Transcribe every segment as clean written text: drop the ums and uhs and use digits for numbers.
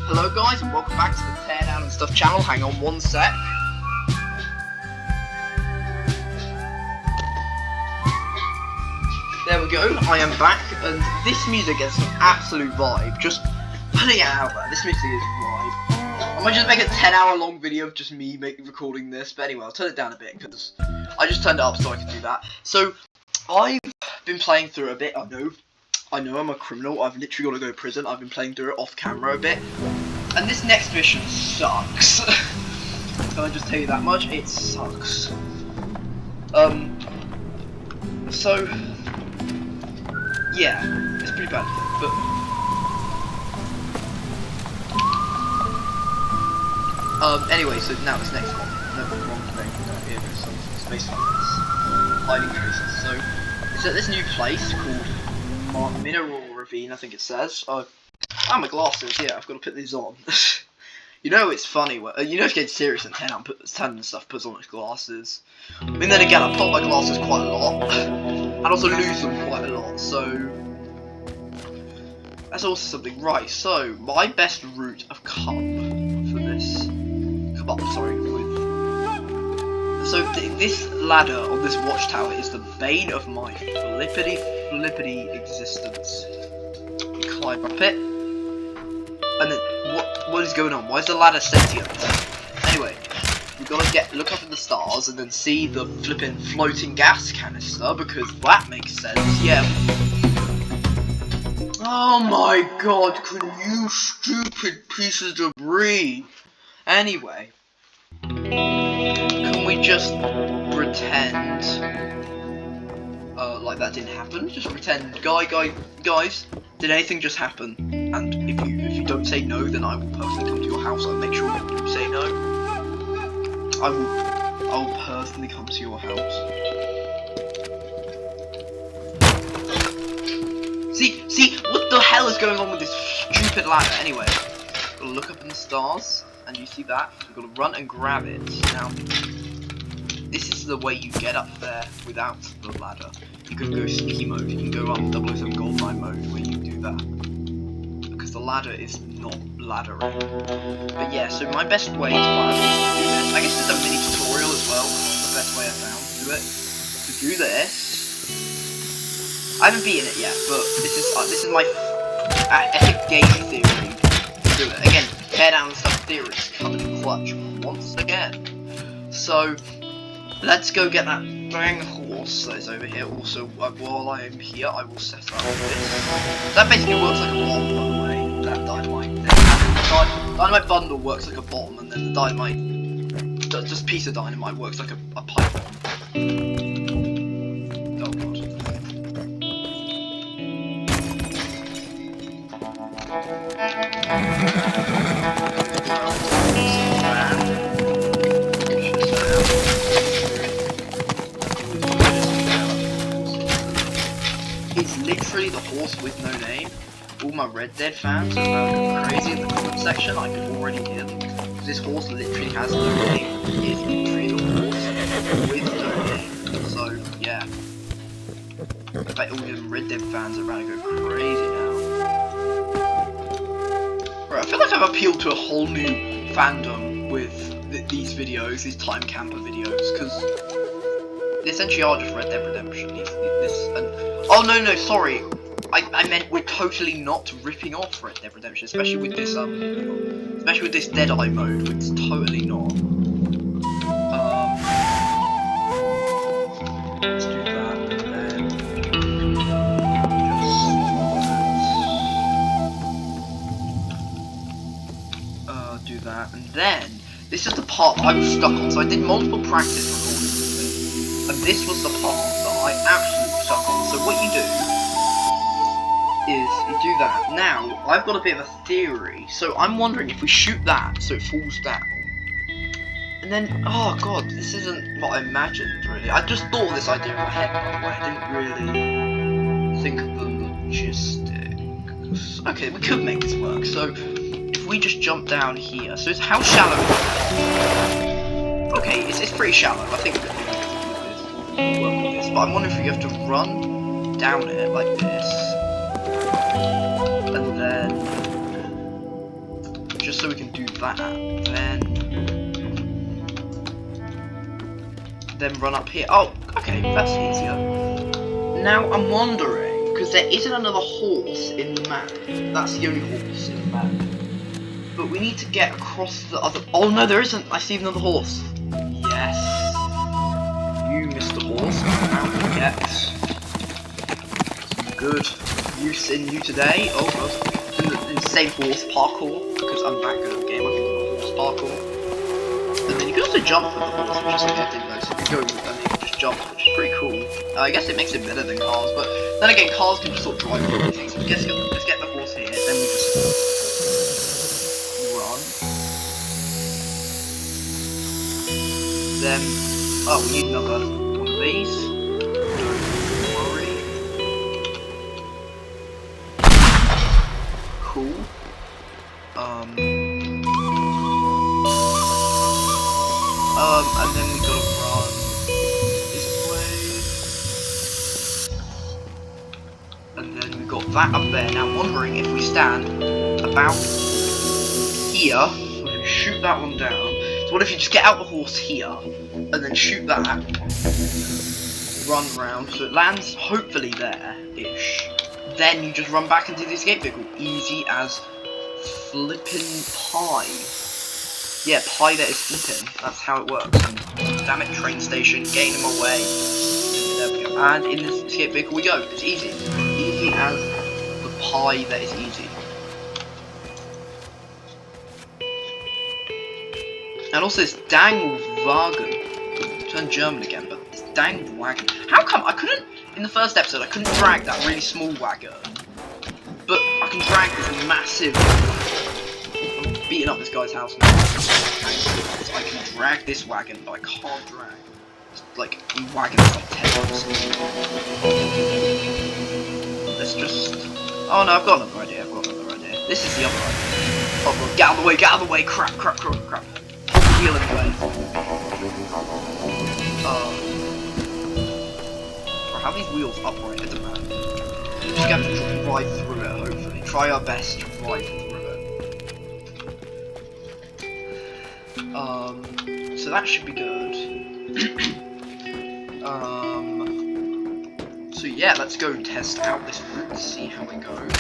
Hello guys and welcome back to the Teardown and Stuff channel. Hang on one sec. There we go, I am back, and this music is an absolute vibe. Just putting it out there, this music is a vibe. I might just make a 10-hour long video of just me recording this, but anyway, I'll turn it down a bit, because I just turned it up so I can do that. So, I've been playing through it a bit, I know I'm a criminal, I've literally got to go to prison, I've been playing through it off camera a bit. And this next mission sucks. Can I just tell you that much? It sucks. So, yeah, it's pretty bad, but... anyway, so now this next one, no, wrong thing, here goes some space fighters, hiding traces. So, it's at this new place called Mineral Ravine, I think it says. Oh, my glasses, yeah, I've got to put these on. You know it's funny, you know it's getting serious and Ten and stuff puts on his glasses. I mean, then again, I put my glasses quite a lot, and also lose them quite a lot, so... That's also something. Right, so, my best route of this ladder on this watchtower is the bane of my flippity existence. Climb up it, and then what is going on? Why is the ladder sentient? Anyway, we've got to look up at the stars and then see the flipping floating gas canister, because that makes sense. Yeah. Oh my god! Can you stupid piece of debris? Anyway, can we just pretend like that didn't happen? Just pretend, guys, did anything just happen? And if you don't say no, then I will personally come to your house and make sure that you say no. I will personally come to your house. See, what the hell is going on with this stupid ladder? Anyway, gotta look up in the stars. And you see that? We've got to run and grab it. Now, this is the way you get up there without the ladder. You can go sneaky mode, you can go up 007 Goldeneye mode where you do that. Because the ladder is not laddering. But yeah, so my best way to do this, I guess there's a mini tutorial as well, the best way I found to do it. To do this, I haven't beaten it yet, but this is my epic game theory to do it. Again, Teardown and Stuff theories coming in clutch once again. So let's go get that dang horse that is over here. Also, while I am here, I will set up this. That basically works like a bomb, by the way. That dynamite thing. Dynamite bundle works like a bomb, and then the dynamite, just piece of dynamite works like a pipe bomb. Oh god. It's literally the horse with no name. All my Red Dead fans are about to go crazy in the comment section. I can already hear them. This horse literally has no name. It is literally the horse with no name. So yeah. I bet all them Red Dead fans are about to go crazy now. Right, I feel like I've appealed to a whole new fandom with these videos, these time camper videos, because they essentially are just Red Dead Redemption. Oh no, sorry. I meant we're totally not ripping off Red Dead Redemption, especially with this Deadeye mode. It's totally not. Let's do that, and then just do that, and then this is the part that I was stuck on. So I did multiple practice recordings of it, and this was the part that I absolutely stuck on. So what you do is you do that. Now, I've got a bit of a theory. So I'm wondering if we shoot that so it falls down. And then, oh god, this isn't what I imagined, really. I just thought of this idea in my head, by the way. I didn't really think of the logistics. Okay, we could make this work. So, if we just jump down here. So, how shallow is it? Okay, it's pretty shallow. I think we could work with this. But I'm wondering if you have to run down it like this. And then just so we can do that. Then run up here. Oh, okay, that's easier. Now I'm wondering, because there isn't another horse in the map. That's the only horse in the map. But we need to get across the other. Oh no, there isn't. I see another horse. Yes. You, Mr. Horse, how to get good use in you today. Oh, in the same horse parkour, because I'm that good at the game. I can do horse parkour. And then you can also jump with the horse, which is something I didn't notice. If you go and you can just jump, which is pretty cool. I guess it makes it better than cars, but then again, cars can just sort of drive through things. So let's get the horse here, then we just run. Then, oh, we need another one of these. Don't worry. Cool. And then we gotta run this way. And then we got that up there. Now I'm wondering if we stand about here, we can shoot that one down. So what if you just get out the horse here, and then shoot that, run round, so it lands hopefully there-ish. Then you just run back into the escape vehicle. Easy as flippin' pie. Yeah, pie that is flipping. That's how it works. And, damn it, train station, getting in my way. There we go. And in this escape vehicle we go. It's easy. Easy as the pie that is easy. And also this dang wagon. Turn German again, but this dang wagon. How come I couldn't, in the first episode, I couldn't drag that really small wagon. But I can drag this massive. I'm beating up this guy's house now. I can drag this wagon, but I can't drag. It's like, wagon is like 10 miles. Let's just. Oh no, I've got another idea. This is the other idea. Oh, God, get out of the way, crap. Hold the wheel in the way. How are these wheels upright? It doesn't matter. We just have to drive through it, hopefully. Try our best to drive through it. So that should be good. So yeah, let's go test out this route, see how it goes.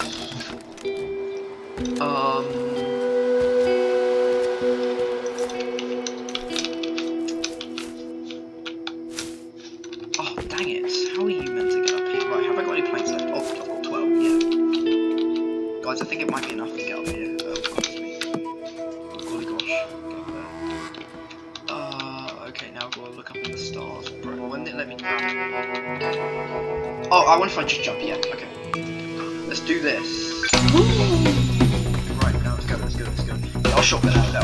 Oh, dang it. How are you meant to get up here? Right, have I got any planks left? Oh, I've got 12, yeah. Guys, I think it might be enough to get up here. Oh, golly gosh. Get up there. Okay, now I've got to look up in the stars. Bro, when did it let me jump? Oh, I wonder if I just jump, yeah, okay. Let's do this. Right, now let's go. I'll shotgun out there,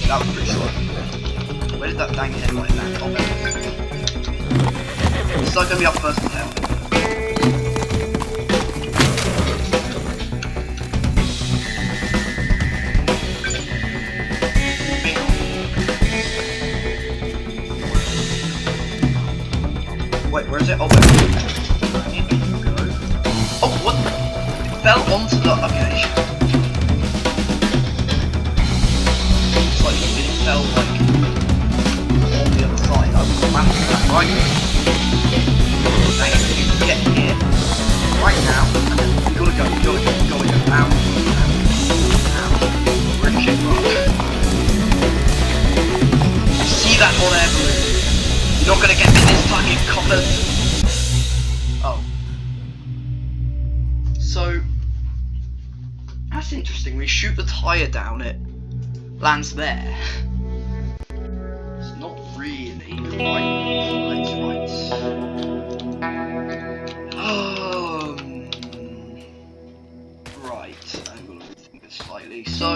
That was pretty slow. Where did that dang headlight land? Oh, there. It's not gonna be up first on hell. Wait, where is it? Oh, there. Here we go. Oh, what? It fell onto the. Okay. It's like it fell like on the other side. I was managing that right. Dang it, you can get here right now, and then we gotta go. Ow. We're in shit rock. See that hot air balloon? You're not gonna get me this time, you coppers! Oh. So, that's interesting. We shoot the tyre down, it lands there. It's not really right. Right, I'm gonna rethink this slightly. So,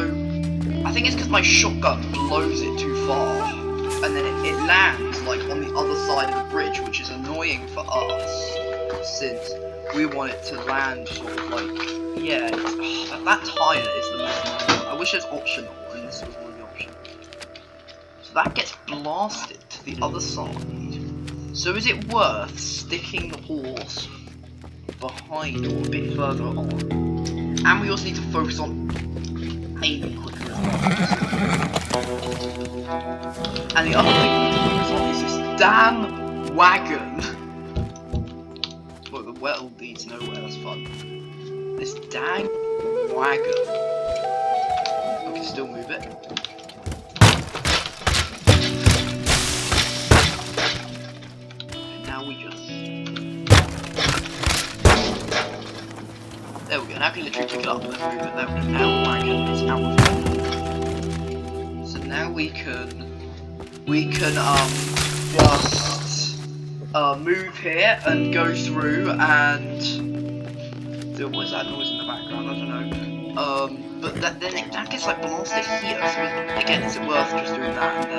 I think it's because my shotgun blows it too far. And then it lands like on the other side of the bridge, which is annoying for us, since we want it to land sort of like, yeah, that tyre is the most annoying one. I wish it was optional, and this was one of the options. So that gets blasted to the other side. So is it worth sticking the horse behind or a bit further on. And we also need to focus on aiming quicker as well. And the other thing we need to focus on is this damn wagon. Well, the well leads nowhere, that's fun. This dang wagon. We can still move it. And now we just... There we go, now we can literally pick it up and move it. There we go, now the wagon is out of it. So now we can just move here and go through and what is that noise in the background? I don't know. But then it gets like blasted here. So again, is it worth just doing that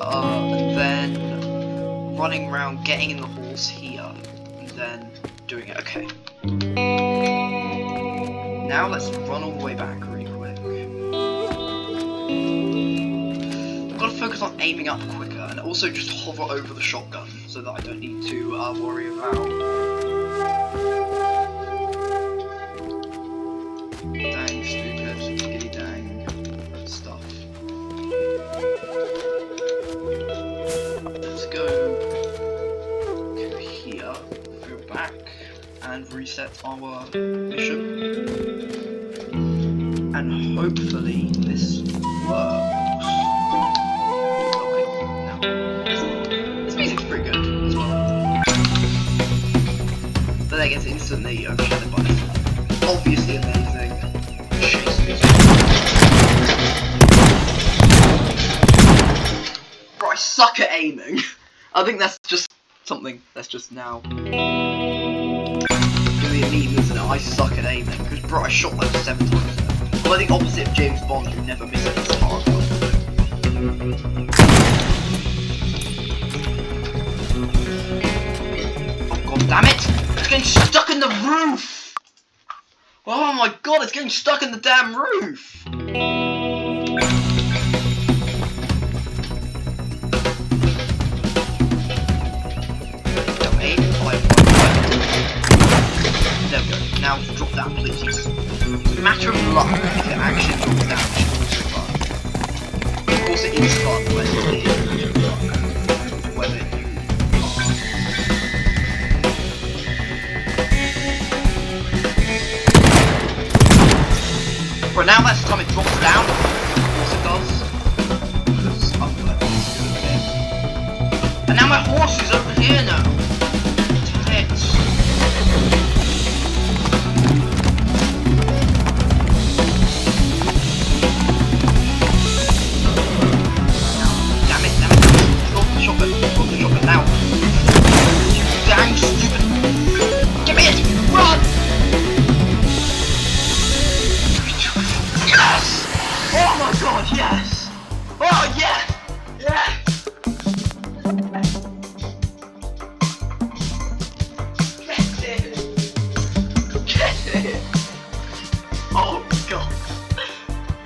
and then running around, getting in the horse here, and then doing it? Okay. Now let's run all the way back really quick. I've got to focus on aiming up quicker, and also just hover over the shotgun so that I don't need to worry about dang stupid giddy dang stuff. Let's go here, go back, and reset our mission. And hopefully this works. Okay, now this music's pretty good as well. But then it gets instantly overshadowed by this obviously amazing chase music. Bro, I suck at aiming. I think that's just something that's just now really a meme, isn't it? I suck at aiming because bro, I shot like 7 times. Well, the opposite of James Bond, who never misses his target. Oh god damn it! It's getting stuck in the roof! Oh my god, it's getting stuck in the damn roof! There we go. Now drop down, please. It's a matter of luck if it actually drops down, which is also fun. Of course it is fun when it is when it But now that's the time it drops down. Of course it does. Because I'm gonna be good at it. And now my horse is over here now. Damn it. Now. Dang stupid. Give me it! Run! Yes! Oh my god, yes! Oh yeah! Yes! Get it! Get it! Oh god.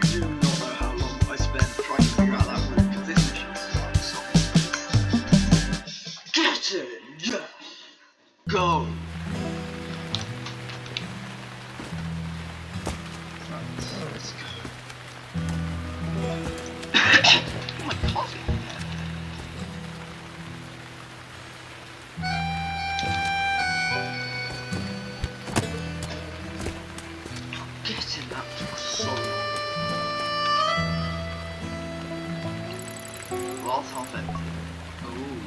You do not know how long I spent trying to figure out that route, because this mission sucks so much. Get it! Yes! Go! Right, let's go. Oh my coffee! Get in, that took so long. Glass half empty. Ooh.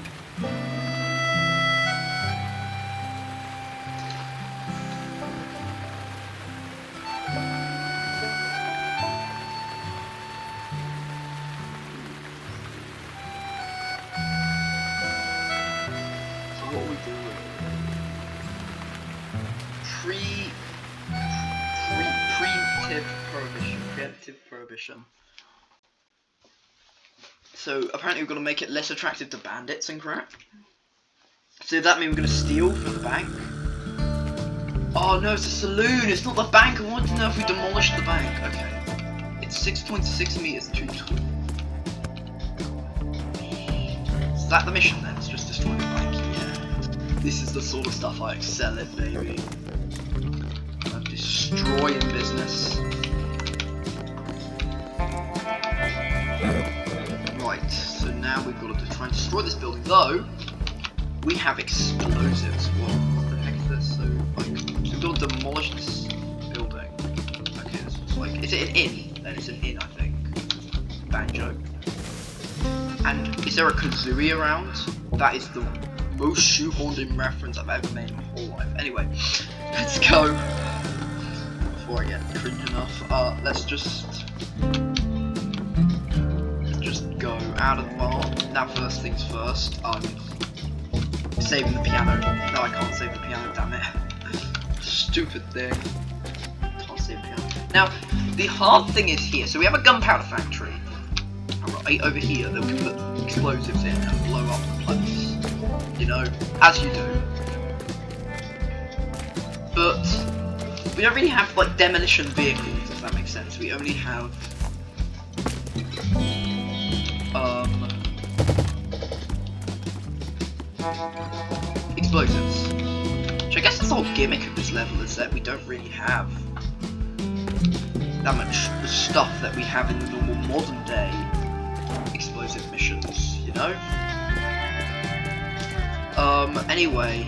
Preemptive prohibition. So apparently we're gonna make it less attractive to bandits and crap. So that means we're gonna steal from the bank. Oh no, it's a saloon. It's not the bank. I want to know if we demolished the bank. Okay. It's 6.6 meters too tall. Is that the mission then? It's just destroy the bank. Yeah. This is the sort of stuff I excel in, baby. I'm destroying business. Right, so now we've got to try and destroy this building, though we have explosives. What the heck is this? So, like, we've got to demolish this building. Okay, this looks like, is it an inn? Then it's an inn, I think. Banjo. And is there a kazooie around? That is the most shoehorned in reference I've ever made in my whole life. Anyway, let's go. Before I get cringe enough, let's just go out of the bar. Now, first things first, saving the piano. No, I can't save the piano, damn it. Stupid thing. Can't save the piano. Now, the hard thing is here. So we have a gunpowder factory. Right over here that we can put explosives in and blow up the place. You know, as you do. But we don't really have like demolition vehicles, if that makes sense. We only have explosives. Which I guess is the whole gimmick of this level, is that we don't really have that much stuff that we have in the normal modern day explosive missions, you know? Anyway,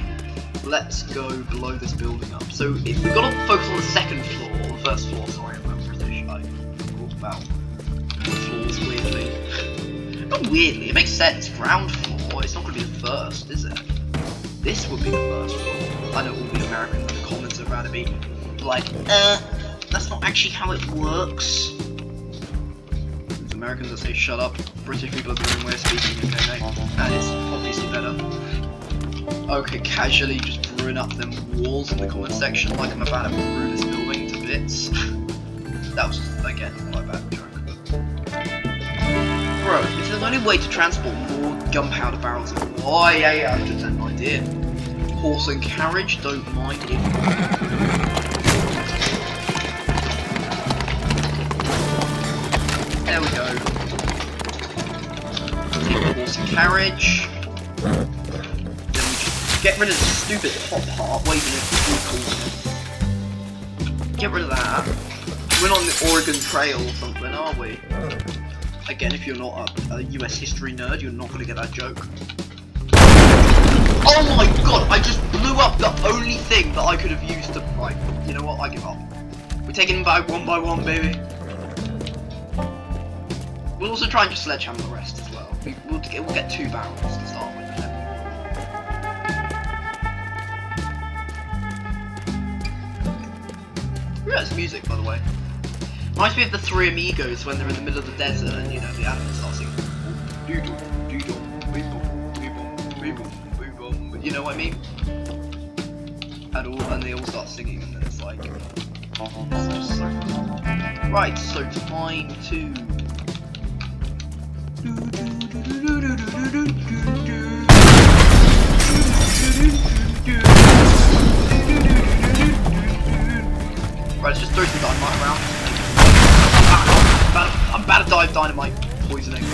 let's go blow this building up. So, if we've got to focus on the second floor, or the first floor, sorry, I'm British, I talk about floors weirdly. Not weirdly, it makes sense, ground floor, it's not going to be the first, is it? This would be the first floor. I know all the Americans in the comments are about to be like, that's not actually how it works. There's Americans that say shut up, British people have their own way of speaking, okay mate? That is obviously better. Okay, casually just brewing up them walls in the comment section like I'm about to brew this building to bits. That was, again, quite a bad joke. Bro, if there's only way to transport more gunpowder barrels, oh yeah, I've just had an idea. Horse and carriage, don't mind it. There we go. Take the horse and carriage. Get rid of the stupid top part, waving it cool. Get rid of that. We're not on the Oregon Trail or something, are we? Again, if you're not a US history nerd, you're not going to get that joke. Oh my god, I just blew up the only thing that I could have used to... Right, you know what, I give up. We're taking them by one, baby. We'll also try and just sledgehammer the rest as well. We'll get 2 barrels to start with. That's music, by the way. Reminds me of the Three Amigos when they're in the middle of the desert and, you know, the animals start singing. You know what I mean? And they all start singing, and then it's like... It's just so fun. Right, so time to... Right, let's just throw some dynamite around. I'm about to die of dynamite poisoning.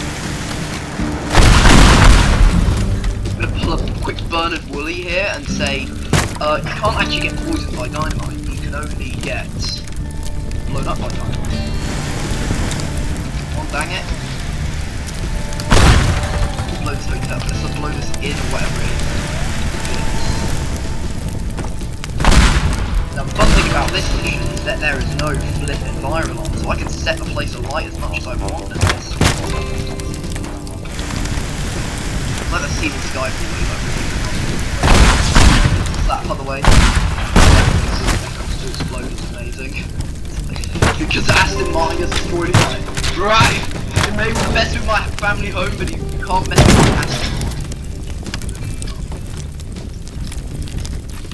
I'm gonna pull up a quick Bernard Woolley here and say, you can't actually get poisoned by dynamite, you can only get blown up by dynamite. Oh, dang it. Let's blow this hotel, let's blow this in or whatever it is. Now, the fun thing about this mission is that there is no flipping fire alarm, so I can set the place alight as much as I want in this. Let us see the sky falling over. That, by the way. To explode is amazing. Because Aston Martin has destroyed it. Right! You may mess with my family home, but you can't mess with Aston.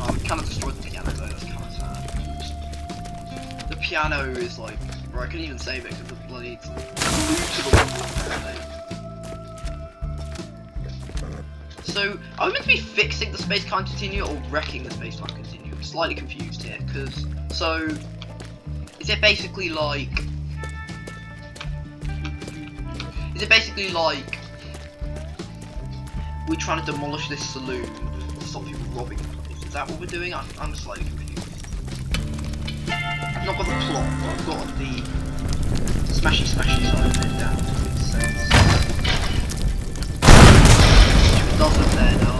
Oh, we kind of destroyed the piano though, that's kind of sad. The piano is like, bro, I couldn't even save it because the bloody glued to the wall apparently. So, are we meant to be fixing the space-time continuum or wrecking the space-time continuum? I'm slightly confused here, because, so, is it basically like, we're trying to demolish this saloon to stop people robbing the place. Is that what we're doing? I'm slightly confused. I've not got the plot, but I've got the smashy side of it down to make sense. It doesn't there now.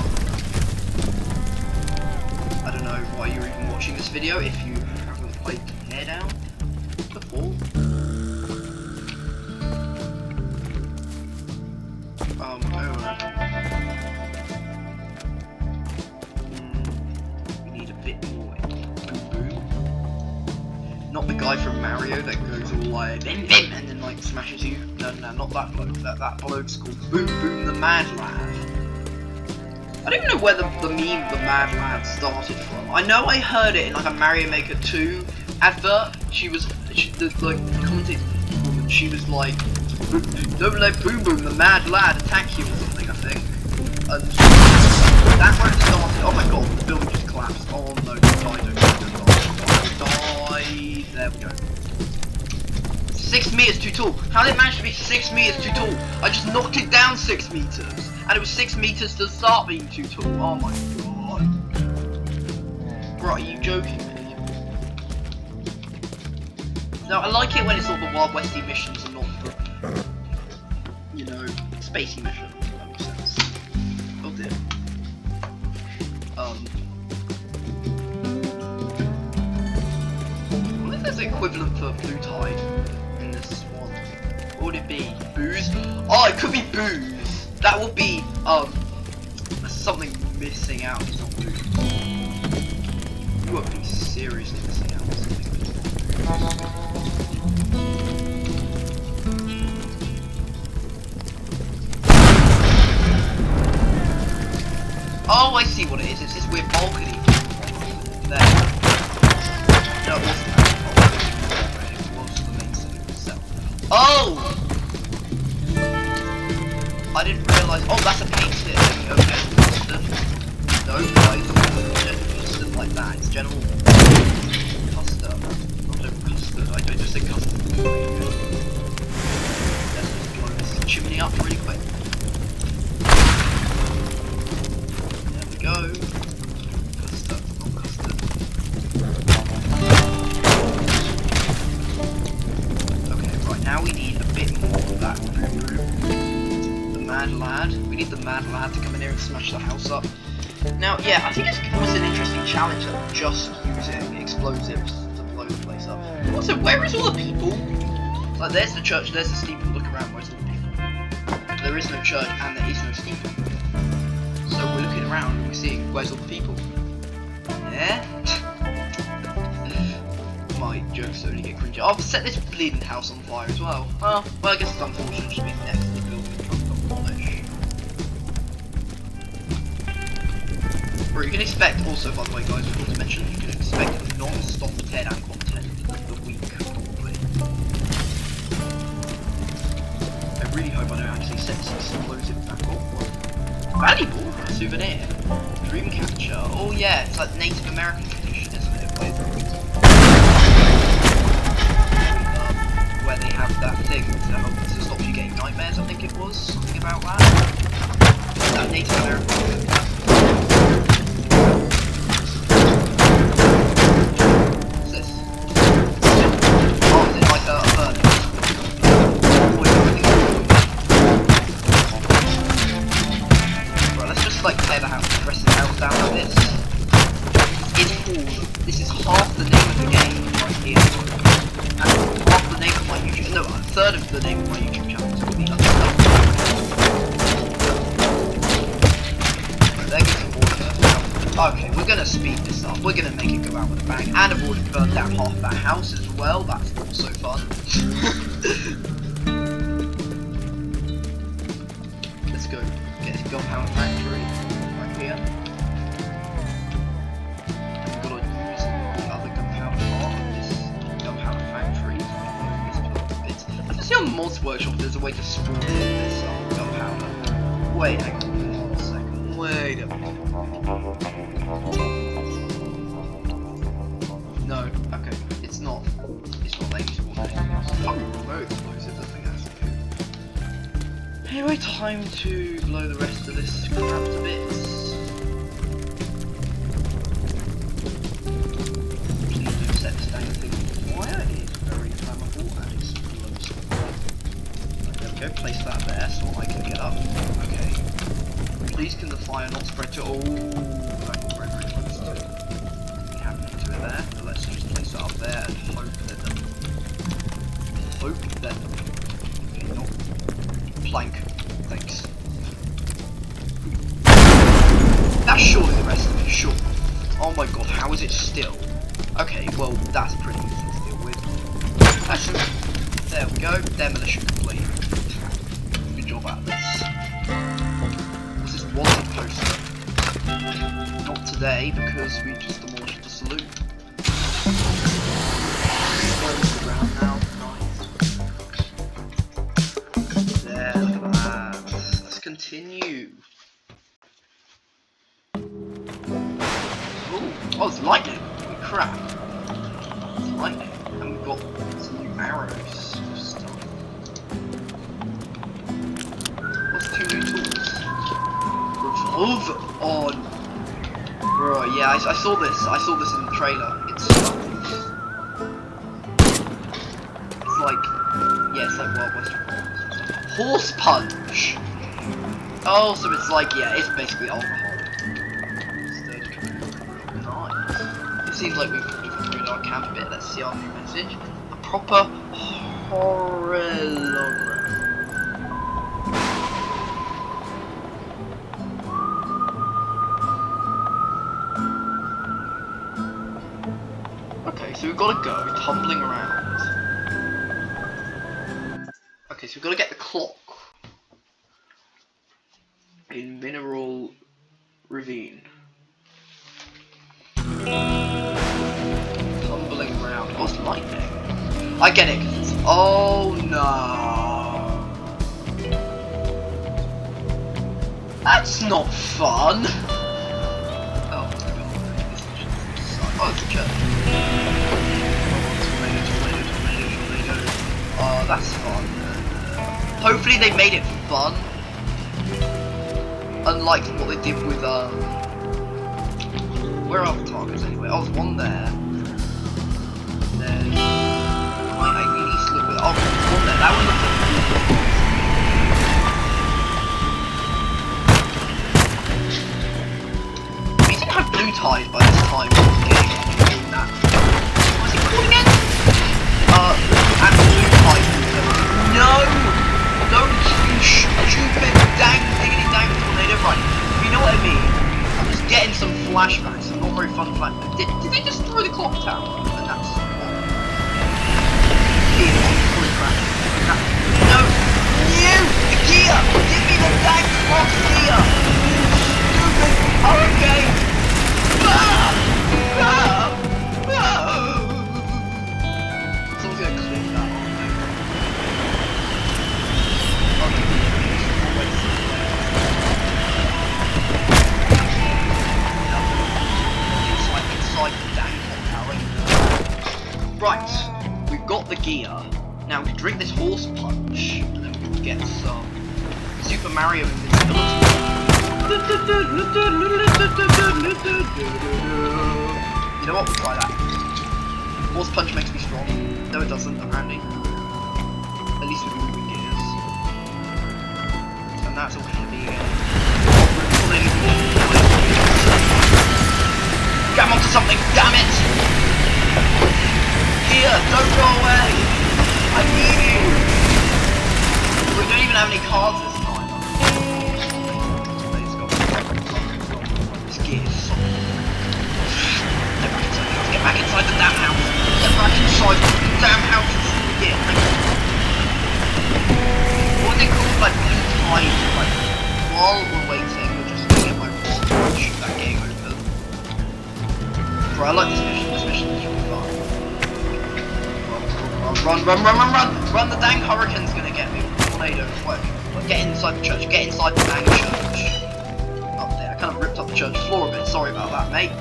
I don't know why you're even watching this video if you haven't played Teardown before. We need a bit more boom boom. Not the guy from Mario that goes all like bim bim and then like smashes you. No, not that bloke. That bloke's called Boom Boom the Mad Lad. I don't even know where the meme the Mad Lad started from. I know I heard it in like a Mario Maker 2 advert. She the commentator woman, she was like, don't let Boom Boom the Mad Lad attack you or something, I think. And that's where it started. Oh my god, the building just collapsed. Oh no, don't die. There we go. 6 meters too tall. How did it manage to be 6 meters too tall? I just knocked it down 6 meters. And it was 6 meters to start being too tall. Oh my god. Bro, are you joking me? No, I like it when it's all the Wild Westy missions and not the, you know, spacey missions. That makes sense. Oh dear. I wonder if there's an equivalent for Blue Tide in this one. What would it be? Booze? Oh, it could be booze. That would be, something missing out. It's not booze. You won't be seriously missing out on something. Oh, I see what it is. It's this weird balcony. There. No, it wasn't that balcony. It was the main saloon itself. Oh! I didn't realise. Oh, that's a painting. Okay. No, guys. It's just like that. It's general custard. Not general custard. I just say custard. Let's just blow this chimney up really quick. Go. Custard, not custard. Okay, right, now we need a bit more of that boom boom. The Mad Lad. We need the Mad Lad to come in here and smash the house up. Now, yeah, I think it's almost an interesting challenge of just using explosives to blow the place up. Also, where is all the people? Like, there's the church, there's the steeple. Look around, where's all the people? There is no church and there is no steeple. So we're looking around and we're seeing where's all the people. Yeah? My jokes only get cringy. I've set this bleeding house on fire as well. Well, I guess it's unfortunate to be next to the building trying to demolish. But you can expect also, by the way guys, I forgot to mention, you can expect non-stop teardown content the week probably. I really hope I don't actually set this explosive back off. Valuable souvenir, dream catcher. Oh yeah, it's like Native American tradition, isn't it? Where they have that thing to stop you getting nightmares. I think it was something about that. That Native American. What's this? Oh, is it like a bird? Like tear the house, press the house down like this. It's all. This is half the name of the game right here. And half the name of my YouTube. No, a third of the name of my YouTube channel is called the other stuff. Right, there goes the water. Okay, we're gonna speed this up. We're gonna make it go out with a bang. And I've already burned down half that house as well. That's also fun. Let's go. Get this gunpowder factory right here. And we've got to use the other gunpowder part of this gunpowder factory. I just see on Mods Workshop there's a way to spawn in this gunpowder. Wait, hang on a second. Wait a minute. No, okay. It's not letting me spawn anything else. It's fucking remote explosive, I think that's the thing. Anyway, time to blow the rest of this crap to bits. Please do set this dang thing on fire. It is very flammable and explosive. There we go, place that there so I can get up. Okay. Please can the fire not spread to all. That got very, very close to it. Happening to it there. But let's just place that up there and hope that okay, not plank. Thanks. That's surely the rest of it, sure. Oh my god, how is it still? Okay, well, that's pretty easy to deal with. That's there we go, demolition complete. Good job at this. What's this wanted poster? Not today, because we just demolished the saloon. Close the ground now. Continue. Ooh. Oh, it's lightning. Holy crap. It's lightning. And we've got some new arrows and stuff. What's 2 new tools? Revolver on. Right, yeah, I saw this. I saw this in the trailer. It's like, yeah, it's like Wild West. Horse punch. Oh, so it's like, yeah, it's basically alcohol. Nice. It seems like we've improved our camp a bit. Let's see our new message. A proper horologram. Okay, so we've got to go tumbling around. Okay, so we've got to get the clock. In Mineral Ravine. Tumbling around. Oh, it's lightning. I get it, because it's... Oh, no. That's not fun. Oh, my god. This is just... Oh, it's a church. Tornado. Oh, that's fun. Hopefully they made it fun. Unlike what they did with, where are the targets anyway? Oh, there's one there. There's... I need to look with... Oh, there's one there. That one looks like... We didn't have blue ties by this time. Getting that. What's it called again? And blue ties. No! Don't you stupid dang diggity dang tornado. Right, you know what I mean? I'm just getting some flashbacks, some not very fun flashbacks. Did they destroy the clock tower? And that's no! You! The gear! Give me the dang clock gear! Stupid hurricane! Someone's gonna clean that. Right, we've got the gear. Now we can drink this horse punch, and then we can get some Super Mario invincibility. You know what? We'll try that. Horse punch makes me strong. No, it doesn't, apparently. At least with moving gears. And that's all heavy again. Grab onto something, damn it! Here, don't go away! I need you! We don't even have any cards this time. This gear is so... Get back inside the damn house! Get back inside the damn house! Yeah, what is it called? Like blue tide? Like, while we're waiting, we're just gonna get my ball and shoot that game open. Bro, I like this mission. This mission is really fun. Run! Run! The dang hurricane's gonna get me. Tornado. What? Get inside the church. Get inside the dang church. Up there. I kind of ripped up the church floor a bit. Sorry about that, mate.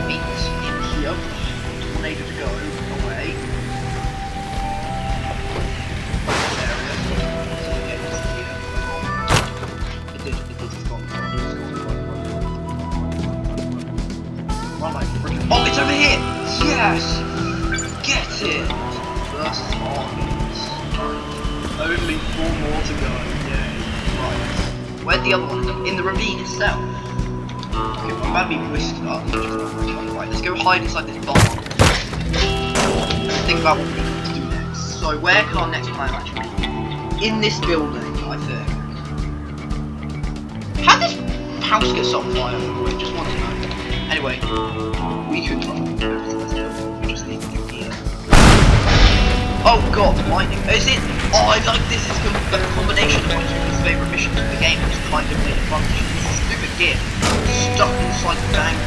Wait. In here. Tornado to go away. hit! Yes! Get it! First target. Only 4 more to go. Yay. Right. Where's the other one? In the ravine itself. Okay, I'm about to be whisked up. Right, let's go hide inside this barn. Think about what we're going to do next. So, where can our next plan actually be? In this building, I think. How did this house get set on fire? I just want to know. Anyway, we could try. We just need to do here. Oh god, lightning. Is it? Oh, I like this. It's a combination of my two favourite missions in the game. It's kind of made it fun. Stupid gear. Stuck inside the bank.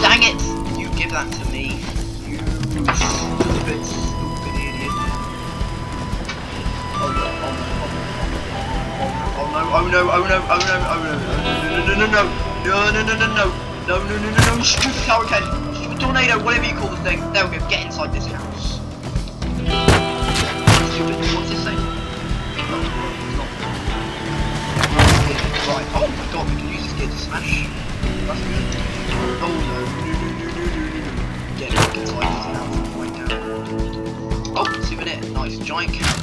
Dang it! You give that to me. You stupid idiot. Oh no, oh no, oh no, oh no, oh no, oh no, oh no, no, stupid hurricane, stupid tornado, whatever you call the thing. There we go, get inside this house. Stupid, what's this thing? Right, oh my god, we can use this gear to smash. That's good. Oh no, get inside this house right now. Oh, souvenir, nice, giant carrot.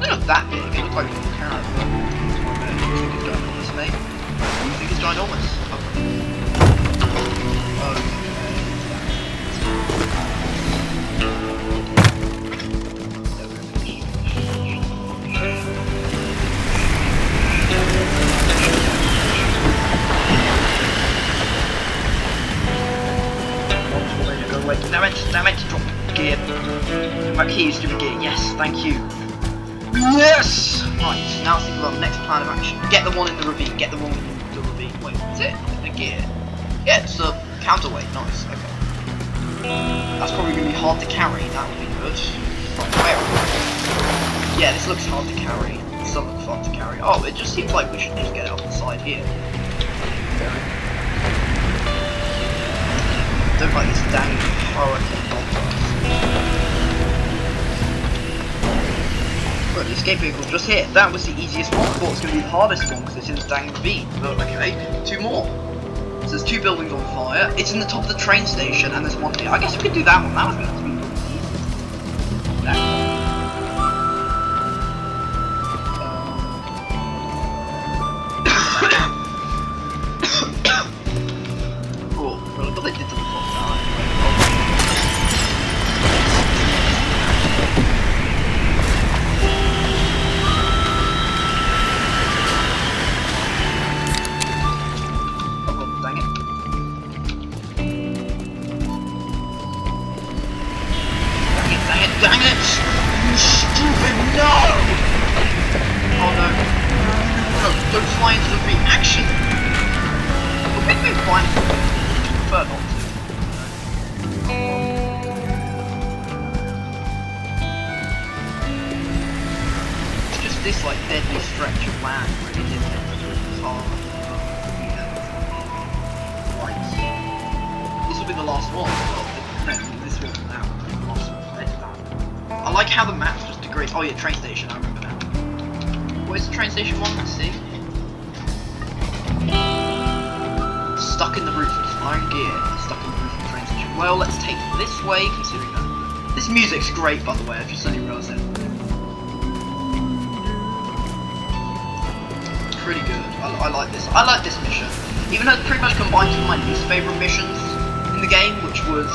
They're not that big, it looks like a carrot, but you think it's ginormous, mate? You think it's ginormous? Now I meant to drop gear. Back here, you stupid gear. Yes, thank you. Yes! Right, now let's think about the next plan of action. Get the one in the ravine. Get the one in the ravine. Wait, is it? The gear? Yeah, it's a counterweight. Nice. Okay. That's probably going to be hard to carry. That would be good. Right, where? Yeah, this looks hard to carry. This doesn't look fun to carry. Oh, it just seems like we should just get it off the side here. Don't like this dang hurricane on us. Well, the escape vehicle just hit. That was the easiest one. I thought it was going to be the hardest one because it's in the dang ravine. But okay, 2 more. So there's 2 buildings on fire. It's in the top of the train station, and there's one here. I guess we could do that one. That was going to be easy. That one. Cool. Well, look what they did to the top now. Dang it! You stupid no! Oh no. No, don't fly into the reaction! Okay, maybe fine. Prefer not to. It's just this like deadly stretch of land really, isn't it? It's hard. Right. This will be the last one. No, this one now. I like how the map just degrades. Oh yeah, train station, I remember now. Where's the train station one? Let's see. Stuck in the roof of iron gear. Stuck in the roof of the train station. Well, let's take this way, considering that. This music's great, by the way, I've just only realised it. Pretty good. I like this. I like this mission. Even though it pretty much combines with my least favourite missions in the game, which was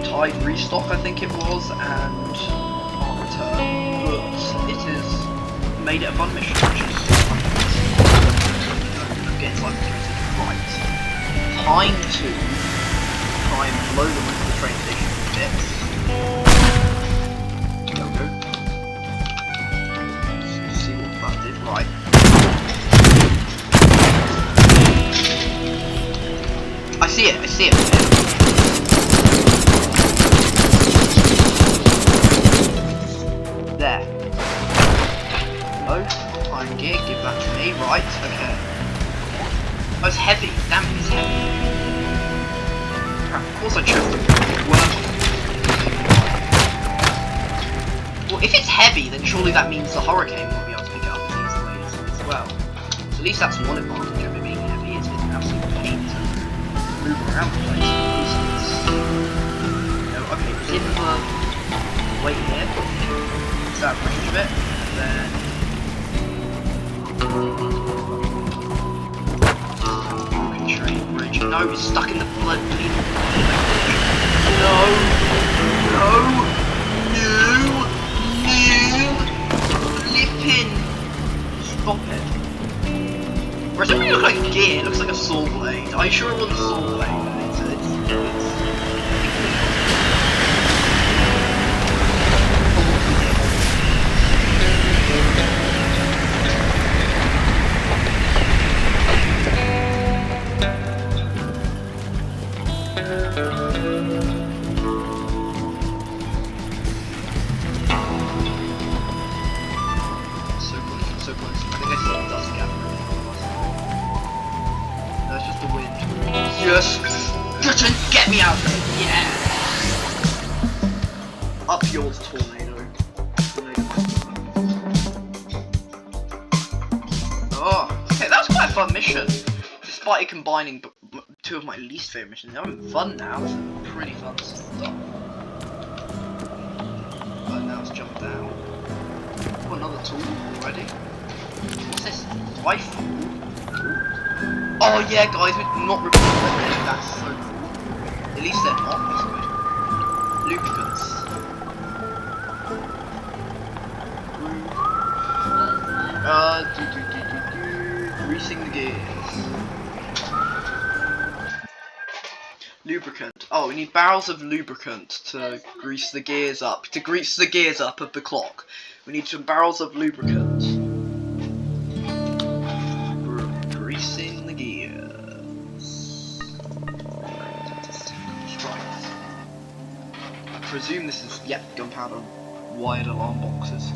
Tide Restock, I think it was, and Arc Return, but it has made it a fun mission, which is getting like right. Time to try and blow them into the train station a bit. There we go. Let's see what that did. Right. I see it. There. Oh, iron gear, give that to me. Right, okay. Oh, it's heavy. Damn it, it's heavy. Crap, of course I chose the work. What If it's heavy, then surely that means the hurricane will be able to pick it up in these ways as well. So at least that's one advantage of it being heavy. It's an absolute pain to move around the place. At least it's... No, okay, zip the weight here. Is that range of it? And then... Train bridge. No, it's stuck in the blood. No! No! Flippin'! Stop it. Or does it really look like a gear? It looks like a saw blade. Are you sure it wasn't a saw blade? So close. I think I see the dust gathering. No, it's just the wind. Yes! Get me out of here! Yeah! Up yours, tornado. Oh, okay, that was quite a fun mission. Despite it combining two of my least favorite missions, they're having fun now. It's pretty fun stuff. But now let's jump down. Oh, another tool already. What's this? Rifle? Oh yeah, guys, we're not replacing them. That's so cool. At least they're not. That's good. Lubricants. Greasing the gears. Lubricant. Oh, we need barrels of lubricant to grease the gears up. To grease the gears up of the clock. We need some barrels of lubricant. Greasing the gears. Strikes. I presume this is, yep, gunpowder wired alarm boxes.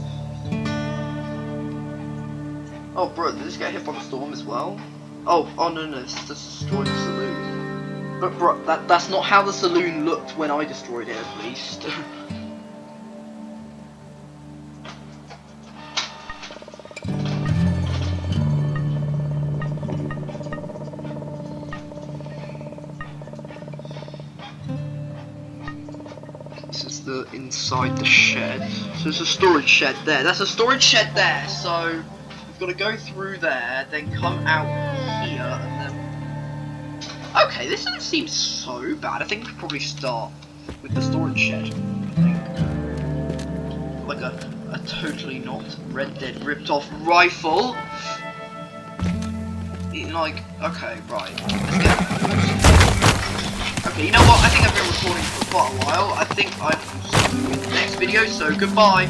Oh, bro, did this get hit by the storm as well? Oh no, this just destroyed the saloon. But bro, that's not how the saloon looked when I destroyed it, at least. This is the inside the shed. So there's a storage shed there. That's a storage shed there. So we've got to go through there, then come out here, and then. Okay, this doesn't seem so bad. I think we could probably start with the storage shed. I think. Like a totally not Red Dead ripped off rifle. Like, okay, right. Let's get there. Okay, you know what? I think I've been recording for quite a while. I think I will see you in the next video, so goodbye.